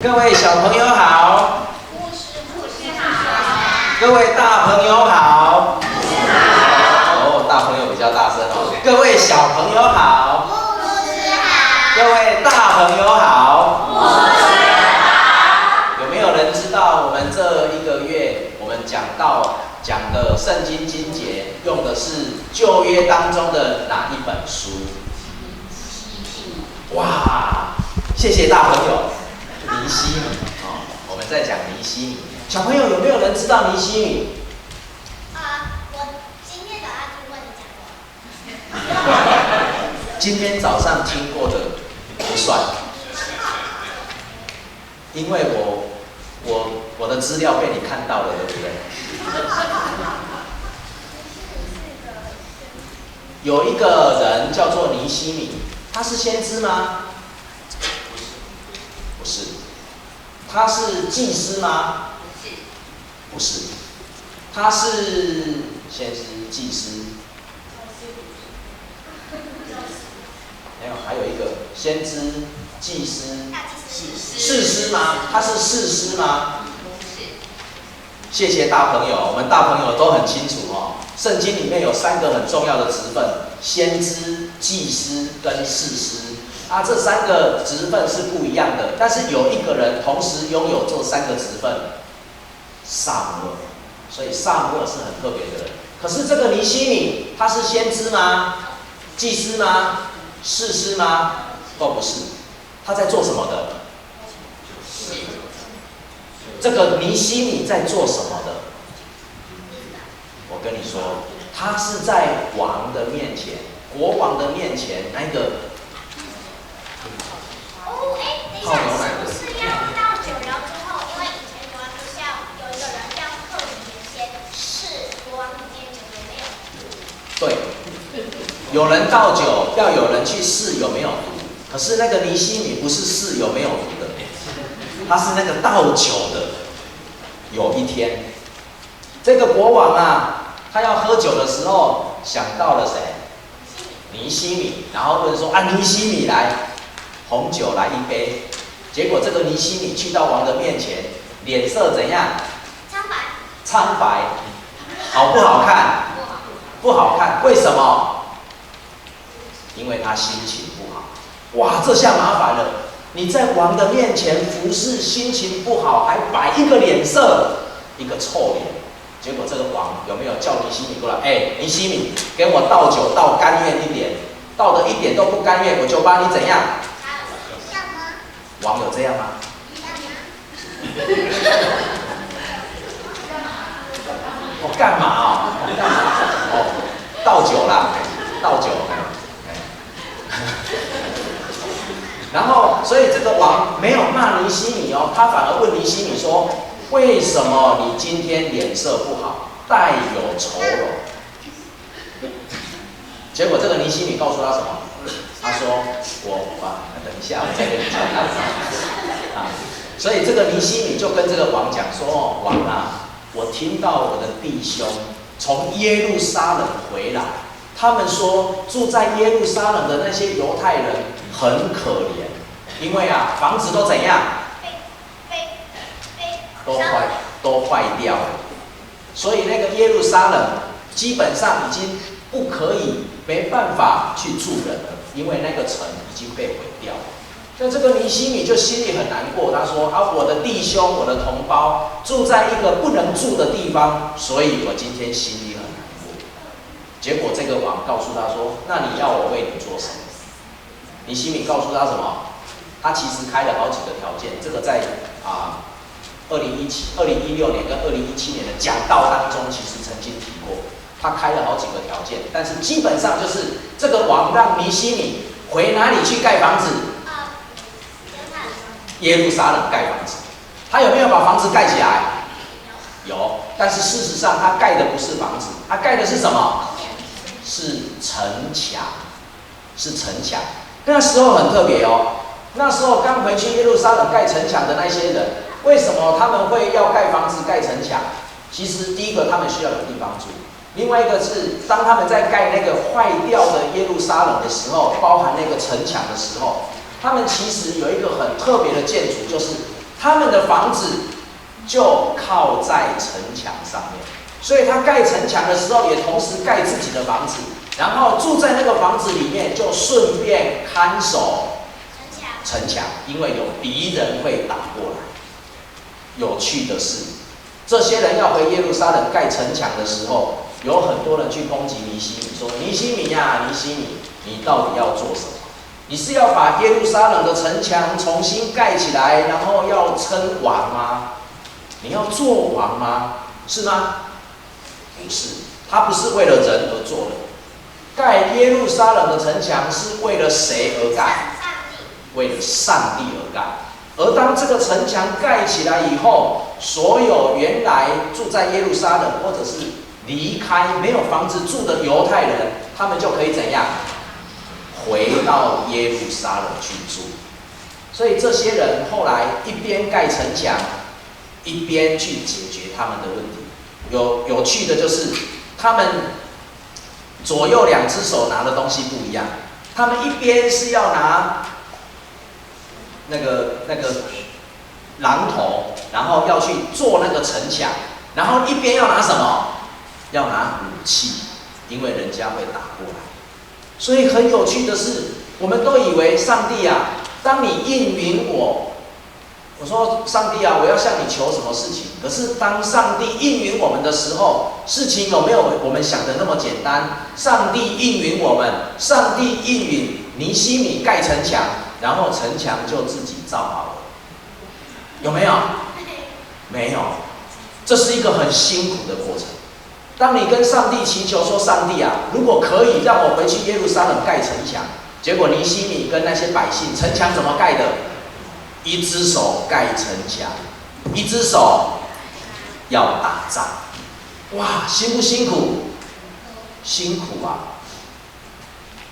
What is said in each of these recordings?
各位小朋友好，牧师好，各位大朋友好，牧师好，哦，大朋友比较大声哦。各位小朋友好，牧师好，各位大朋友好，牧师好。有没有人知道我们这一个月我们讲的圣经经节用的是旧约当中的哪一本书？哇，谢谢大朋友。尼希米哦，我们在讲尼希米。小朋友有没有人知道尼希米？我今天早上听过你讲过。今天早上听过的不算，因为我的资料被你看到了，对不对？有一个人叫做尼希米，他是先知吗？不是。他是祭司吗？不是。他是先知、祭司。没有，还有一个先知、祭司、士师吗？他是士师吗？谢谢大朋友，我们大朋友都很清楚哦。圣经里面有3个很重要的职分：先知、祭司跟士师。这3个职分是不一样的，但是有一个人同时拥有这3个职分，撒母耳。所以撒母耳是很特别的人。可是这个尼希米，他是先知吗？祭司吗？士师吗？都不是。他在做什么的？这个尼希米在做什么的？我跟你说，他是在王的面前，国王的面前，那个泡牛奶的。是要倒酒疗之后，因为以前国王学校有一个人叫克里年先试国王里面有没有毒。对，有人倒酒，要有人去试有没有毒。可是那个尼希米不是试有没有毒的，他是那个倒酒的。有一天，这个国王他要喝酒的时候，想到了谁？尼希米，然后问说：“尼希米来，红酒来一杯。”结果这个尼希米去到王的面前，脸色怎样？苍白。好不好看？不好看。为什么？因为他心情不好。哇，这下麻烦了。你在王的面前服侍，心情不好，还摆一个脸色，一个臭脸。结果这个王有没有叫尼希米过来？尼希米，给我倒酒，倒甘愿一点，倒的一点都不甘愿，我就把你怎样？王有这样吗？我干嘛倒酒啦，倒酒。然后，所以这个王没有骂尼希米他反而问尼希米说：“为什么你今天脸色不好，带有愁容？”结果这个尼希米告诉他什么？他说：“等一下，我再跟你讲。”所以这个尼希米就跟这个王讲说：“王我听到我的弟兄从耶路撒冷回来，他们说住在耶路撒冷的那些犹太人很可怜，因为房子都怎样？都坏掉了。所以那个耶路撒冷基本上已经不可以，没办法去住人了，因为那个城已经被毁掉了。”那这个尼希米就心里很难过，他说：“我的弟兄，我的同胞住在一个不能住的地方，所以我今天心里很难过。”结果这个王告诉他说：“那你要我为你做什么？”尼希米告诉他什么？他其实开了好几个条件，这个在2016年跟2017年的讲道当中其实曾经提过，他开了好几个条件，但是基本上就是这个王让尼希米回哪里去盖房子？耶路撒冷盖房子。他有没有把房子盖起来？有，但是事实上他盖的不是房子，他盖的是什么？是城墙，是城墙。那时候很特别那时候刚回去耶路撒冷盖城墙的那些人，为什么他们会要盖房子、盖城墙？其实第一个他们需要有地方住，另外一个是当他们在盖那个坏掉的耶路撒冷的时候，包含那个城墙的时候，他们其实有一个很特别的建筑，就是他们的房子就靠在城墙上面，所以他盖城墙的时候，也同时盖自己的房子，然后住在那个房子里面，就顺便看守城墙，因为有敌人会打过来。有趣的是，这些人要回耶路撒冷盖城墙的时候，有很多人去攻击尼希米，说：“尼希米呀，尼希米，你到底要做什么？你是要把耶路撒冷的城墙重新盖起来，然后要称王吗？你要做王吗？是吗？不是，他不是为了人而做的。盖耶路撒冷的城墙是为了谁而盖？为了上帝而盖。而当这个城墙盖起来以后，所有原来住在耶路撒冷或者是离开没有房子住的犹太人，他们就可以怎样？回到耶路撒冷去住。所以这些人后来一边盖城墙，一边去解决他们的问题。有趣的就是，他们左右两只手拿的东西不一样。他们一边是要拿那个榔头，然后要去做那个城墙，然后一边要拿什么？要拿武器，因为人家会打过来。所以很有趣的是，我们都以为上帝啊，当你应允我说上帝啊，我要向你求什么事情？可是当上帝应允我们的时候，事情有没有我们想的那么简单？上帝应允我们，上帝应允尼希米盖城墙，然后城墙就自己造好了，有没有？没有，这是一个很辛苦的过程。当你跟上帝祈求说：“上帝啊，如果可以让我回去耶路撒冷盖城墙。”结果尼希米跟那些百姓，城墙怎么盖的？一只手盖城墙，一只手要打仗。哇，辛不辛苦？辛苦啊！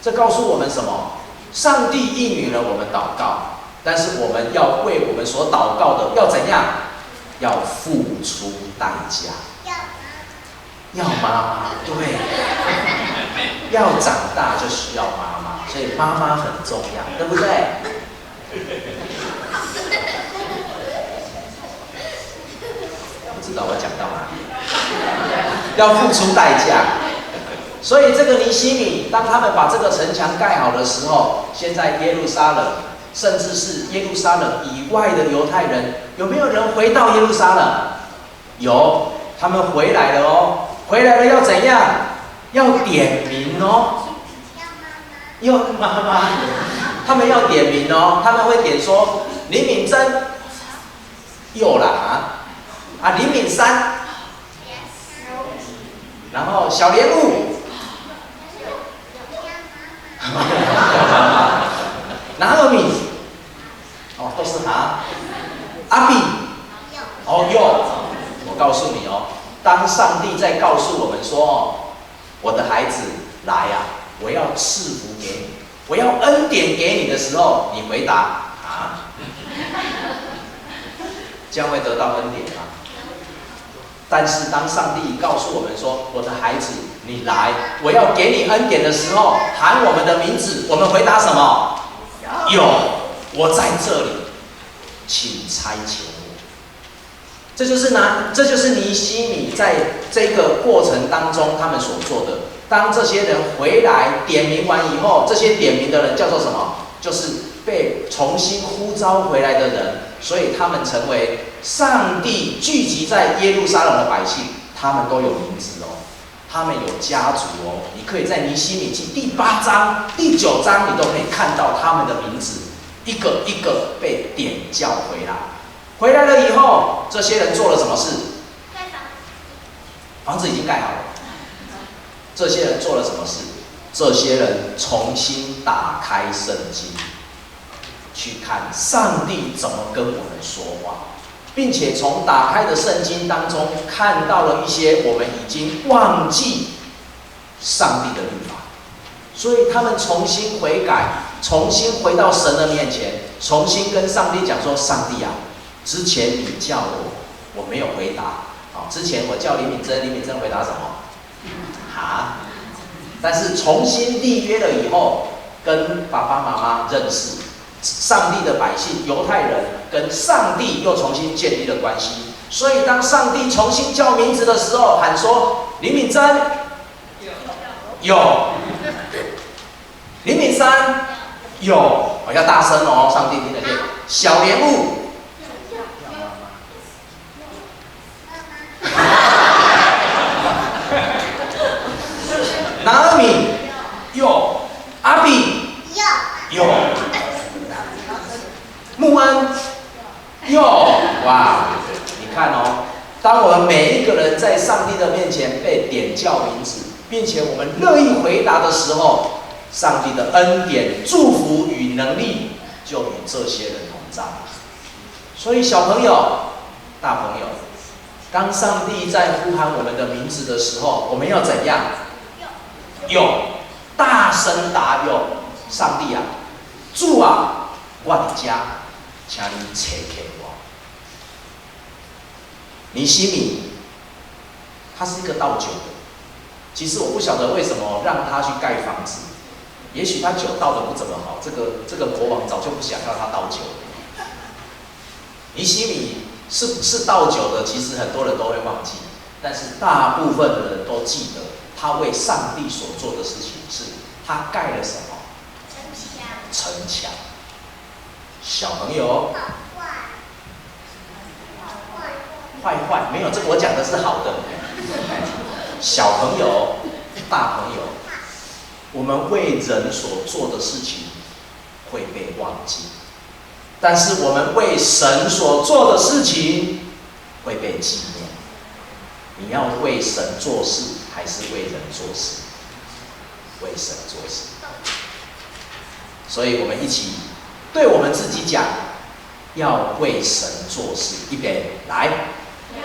这告诉我们什么？上帝应允了我们祷告，但是我们要为我们所祷告的要怎样？要付出代价。要妈妈，对，要长大就需要妈妈，所以妈妈很重要，对不对？不知道我讲到哪里？要付出代价。所以这个尼希米，当他们把这个城墙盖好的时候，现在耶路撒冷，甚至是耶路撒冷以外的犹太人，有没有人回到耶路撒冷？有，他们回来了哦。回来了要怎样？要点名哦。要妈妈，他们要点名哦。他们会点说：林敏珍，有啦啊，林敏珊，然后小莲雾，拿二米，哦，都是哈。阿比，哦有，我告诉你哦。当上帝在告诉我们说：“我的孩子，来呀，我要赐福给你，我要恩典给你的时候，你回答啊，将会得到恩典吗？”但是当上帝告诉我们说：“我的孩子，你来，我要给你恩典的时候，喊我们的名字，我们回答什么？有，我在这里，请差遣。”这就是尼希米在这个过程当中他们所做的。当这些人回来点名完以后，这些点名的人叫做什么？就是被重新呼召回来的人。所以他们成为上帝聚集在耶路撒冷的百姓，他们都有名字哦，他们有家族哦。你可以在尼希米记第8章、第9章，你都可以看到他们的名字，一个一个被点叫回来。回来了以后，这些人做了什么事？盖房子。房子已经盖好了。这些人做了什么事？这些人重新打开圣经，去看上帝怎么跟我们说话，并且从打开的圣经当中看到了一些我们已经忘记上帝的律法，所以他们重新悔改，重新回到神的面前，重新跟上帝讲说：“上帝啊，之前你叫我没有回答。之前我叫林敏珍，林敏珍回答什么？哈。但是重新立约了以后，跟爸爸妈妈认识，上帝的百姓犹太人跟上帝又重新建立了关系。所以当上帝重新叫名字的时候，喊说林敏珍有，林敏山有，我要大声哦，上帝听得见。小莲雾拿尔米有，阿比有，穆恩有，哇！你看哦，当我们每一个人在上帝的面前被点叫名字，并且我们乐意回答的时候，上帝的恩典、祝福与能力就与这些人同在。所以，小朋友、大朋友，当上帝在呼喊我们的名字的时候，我们要怎样？有，大声答有。上帝啊，主啊，我的家，请你找给我。尼西米，他是一个倒酒的。其实我不晓得为什么让他去盖房子，也许他酒倒的不怎么好，这个国王早就不想要他倒酒了。尼西米是不是倒酒的？其实很多人都会忘记，但是大部分的人都记得他为上帝所做的事情是，他盖了什么？城墙。小朋友，坏，没有，这个我讲的是好的。小朋友、大朋友，我们为人所做的事情会被忘记，但是我们为神所做的事情会被纪念。你要为神做事，还是为人做事？为神做事。所以我们一起对我们自己讲，要为神做事。预备，来。要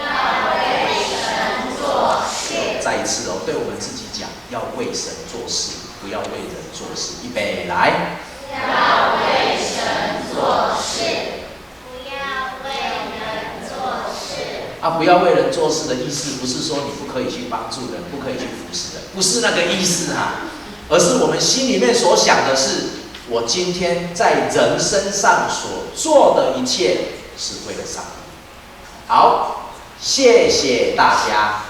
为神做事。再一次哦，对我们自己讲，要为神做事，不要为人做事。预备，来。要为神做事，不要为人做事。不要为人做事的意思，不是说你不可以去帮助人，不可以去服侍人，不是那个意思哈，而是我们心里面所想的是，我今天在人身上所做的一切是为了上帝。好，谢谢大家。